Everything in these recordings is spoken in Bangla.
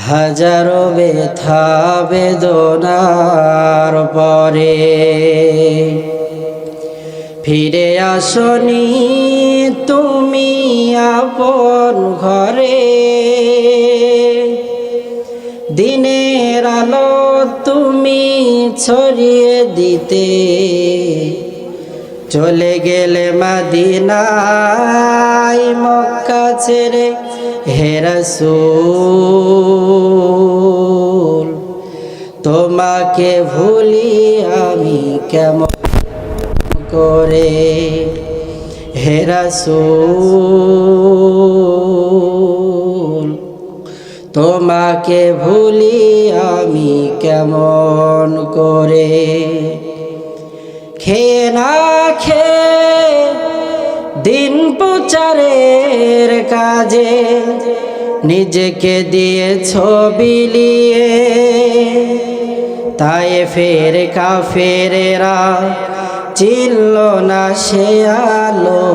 হাজারো ব্যথা বেদনার পরে ফিরে আসনি তুমি আপন ঘরে। দিনের আলো তুমি ছড়িয়ে দিতে চলে গেলে মদিনায় মক্কা ছেড়ে হে রাসূল। তোমাকে ভুলি আমি কেমন করে হে রাসূল। তোমাকে ভুলি আমি কেমন করে। খেয়ে না খেয়ে দিন প্রচারের কাজে নিজেকে দিয়েছ বিলিয়ে। তায়েফের কাফেরেরা চিনল না সে আলো,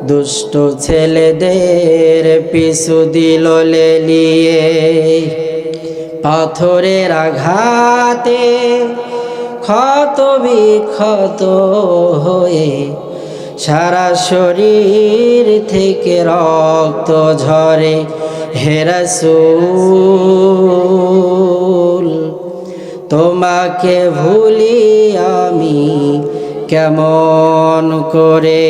দুষ্ট ছেলেদের পিছু দিল লেলিয়ে। পাথরের আঘাতে ক্ষত বিক্ষত হয়ে সারা শরীর থেকে রক্ত ঝরে হে রাসূল। তোমাকে ভুলি আমি কেমন করে।